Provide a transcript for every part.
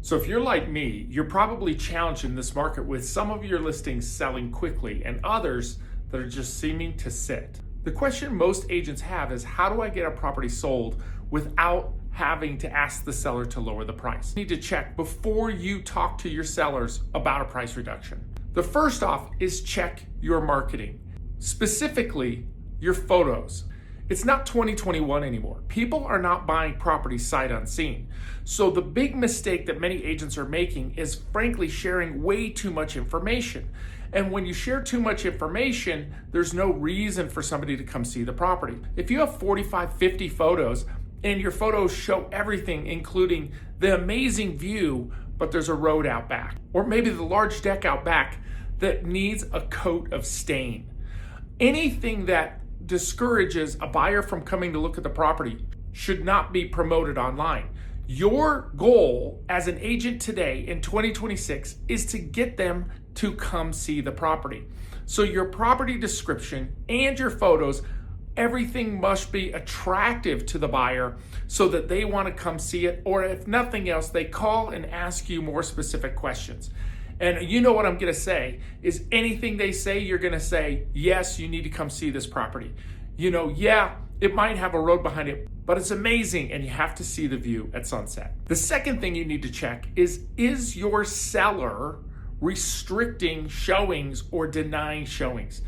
So if you're like me, you're probably challenged in this market with some of your listings selling quickly and others that are just seeming to sit. The question most agents have is, how do I get a property sold without having to ask the seller to lower the price? You need to check before you talk to your sellers about a price reduction. The first off is check your marketing, specifically your photos. It's not 2021 anymore. People are not buying properties sight unseen. So the big mistake that many agents are making is frankly sharing way too much information. And when you share too much information, there's no reason for somebody to come see the property. If you have 45, 50 photos and your photos show everything, including the amazing view, but there's a road out back, or maybe the large deck out back that needs a coat of stain, anything that discourages a buyer from coming to look at the property should not be promoted online. Your goal as an agent today in 2026 is to get them to come see the property. So your property description and your photos, everything must be attractive to the buyer so that they want to come see it, or if nothing else, they call and ask you more specific questions. And you know what I'm going to say is anything they say, you're going to say, yes, you need to come see this property. Yeah, it might have a road behind it, but it's amazing and you have to see the view at sunset. The second thing you need to check is your seller restricting showings or denying showings?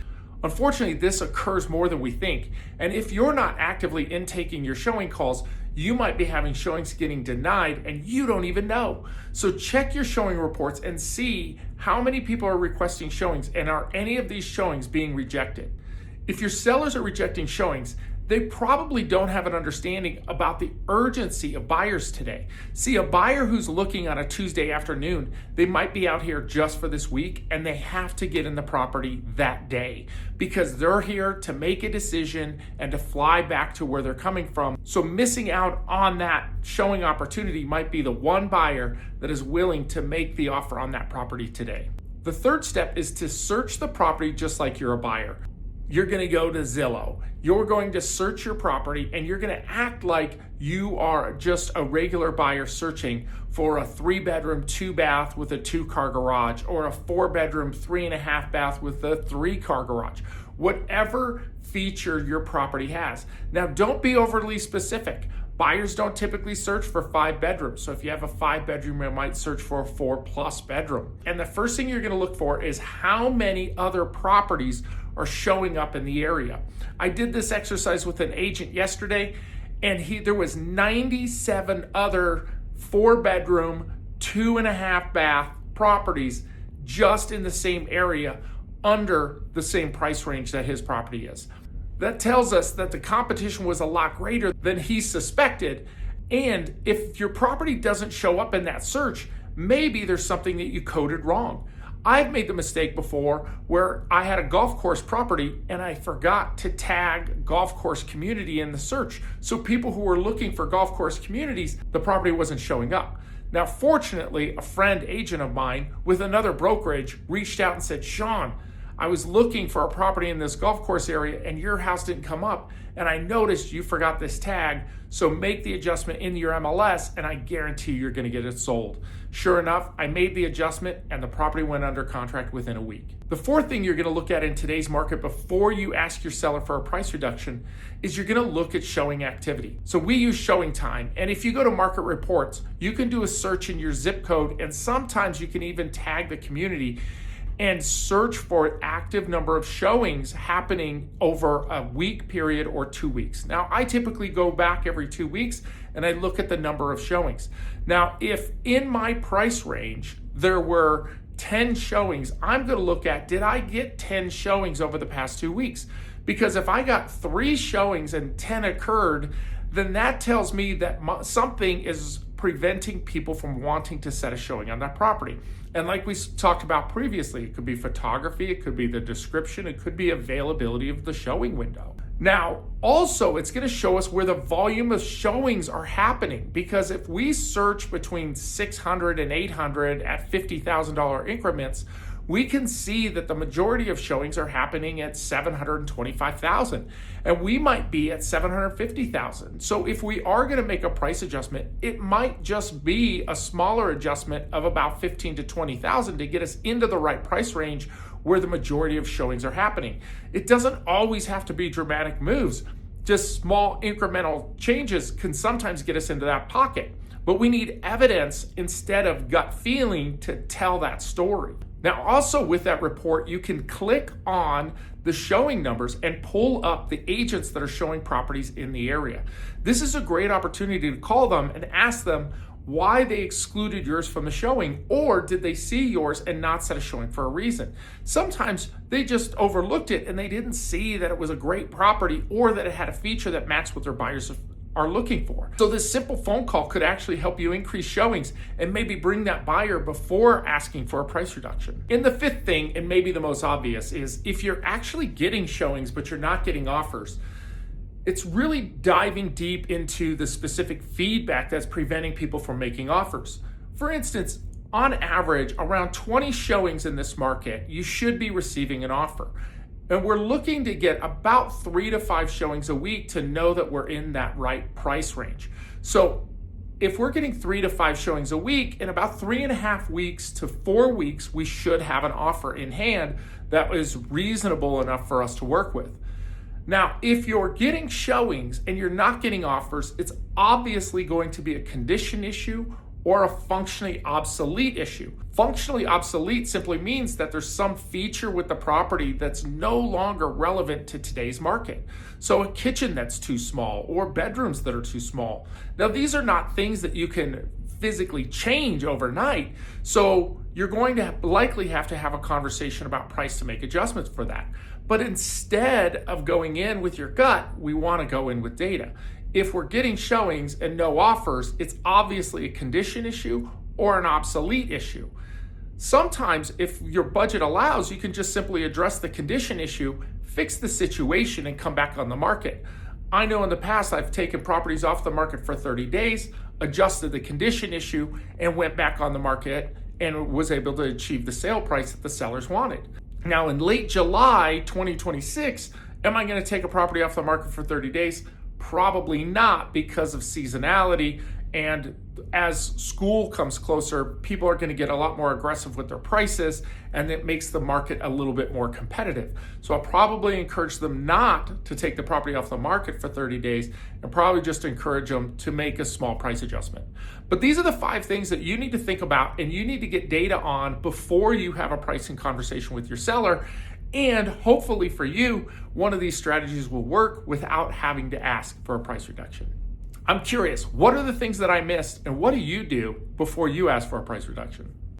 Unfortunately, this occurs more than we think. And if you're not actively intaking your showing calls, you might be having showings getting denied and you don't even know. So check your showing reports and see how many people are requesting showings and are any of these showings being rejected. If your sellers are rejecting showings, they probably don't have an understanding about the urgency of buyers today. See, a buyer who's looking on a Tuesday afternoon, they might be out here just for this week and they have to get in the property that day because they're here to make a decision and to fly back to where they're coming from. So missing out on that showing opportunity might be the one buyer that is willing to make the offer on that property today. The third step is to search the property just like you're a buyer. You're going to go to Zillow. You're going to search your property and you're going to act like you are just a regular buyer searching for a 3-bedroom, 2-bath with a 2-car garage, or a 4-bedroom, 3.5-bath with a 3-car garage. Whatever feature your property has. Now, don't be overly specific. Buyers don't typically search for 5 bedrooms. So if you have a 5-bedroom, you might search for a 4+ bedroom. And the first thing you're going to look for is how many other properties are showing up in the area. I did this exercise with an agent yesterday, and there was 97 other 4-bedroom, 2.5-bath properties just in the same area under the same price range that his property is. That tells us that the competition was a lot greater than he suspected. And if your property doesn't show up in that search, maybe there's something that you coded wrong. I've made the mistake before where I had a golf course property and I forgot to tag golf course community in the search. So people who were looking for golf course communities, the property wasn't showing up. Now, fortunately, a friend agent of mine with another brokerage reached out and said, Sean, I was looking for a property in this golf course area and your house didn't come up. And I noticed you forgot this tag. So make the adjustment in your MLS and I guarantee you're going to get it sold. Sure enough, I made the adjustment and the property went under contract within a week. The fourth thing you're going to look at in today's market before you ask your seller for a price reduction is you're going to look at showing activity. So we use showing time. And if you go to market reports, you can do a search in your zip code. And sometimes you can even tag the community and search for active number of showings happening over a week period or 2 weeks. Now, I typically go back every 2 weeks and I look at the number of showings. Now, if in my price range there were 10 showings, I'm going to look at, did I get 10 showings over the past 2 weeks? Because if I got 3 showings and 10 occurred, then that tells me that something is preventing people from wanting to set a showing on that property. And like we talked about previously, it could be photography, it could be the description, it could be availability of the showing window. Now, also, it's going to show us where the volume of showings are happening, because if we search between 600 and 800 at $50,000 increments, we can see that the majority of showings are happening at 725,000, and we might be at 750,000. So if we are going to make a price adjustment, it might just be a smaller adjustment of about 15 to 20,000 to get us into the right price range where the majority of showings are happening. It doesn't always have to be dramatic moves. Just small incremental changes can sometimes get us into that pocket. But we need evidence instead of gut feeling to tell that story. Now, also with that report, you can click on the showing numbers and pull up the agents that are showing properties in the area. This is a great opportunity to call them and ask them why they excluded yours from the showing, or did they see yours and not set a showing for a reason? Sometimes they just overlooked it and they didn't see that it was a great property or that it had a feature that matched what their buyers are looking for. So this simple phone call could actually help you increase showings and maybe bring that buyer before asking for a price reduction. And the fifth thing, and maybe the most obvious, is if you're actually getting showings but you're not getting offers, it's really diving deep into the specific feedback that's preventing people from making offers. For instance, on average, around 20 showings in this market, you should be receiving an offer. And we're looking to get about 3 to 5 showings a week to know that we're in that right price range. So if we're getting 3 to 5 showings a week, in about 3.5 weeks to 4 weeks, we should have an offer in hand that is reasonable enough for us to work with. Now, if you're getting showings and you're not getting offers, it's obviously going to be a condition issue or a functionally obsolete issue. Functionally obsolete simply means that there's some feature with the property that's no longer relevant to today's market. So a kitchen that's too small or bedrooms that are too small. Now, these are not things that you can physically change overnight. So you're going to likely have to have a conversation about price to make adjustments for that. But instead of going in with your gut, we want to go in with data. If we're getting showings and no offers, it's obviously a condition issue or an obsolete issue. Sometimes, if your budget allows, you can just simply address the condition issue, fix the situation, and come back on the market. I know in the past I've taken properties off the market for 30 days, adjusted the condition issue, and went back on the market and was able to achieve the sale price that the sellers wanted. Now, in late July 2026, am I going to take a property off the market for 30 days? Probably not, because of seasonality, and as school comes closer, people are going to get a lot more aggressive with their prices, and it makes the market a little bit more competitive. So I'll probably encourage them not to take the property off the market for 30 days and probably just encourage them to make a small price adjustment. But these are the 5 things that you need to think about and you need to get data on before you have a pricing conversation with your seller. And hopefully for you, one of these strategies will work without having to ask for a price reduction. I'm curious, what are the things that I missed and what do you do before you ask for a price reduction?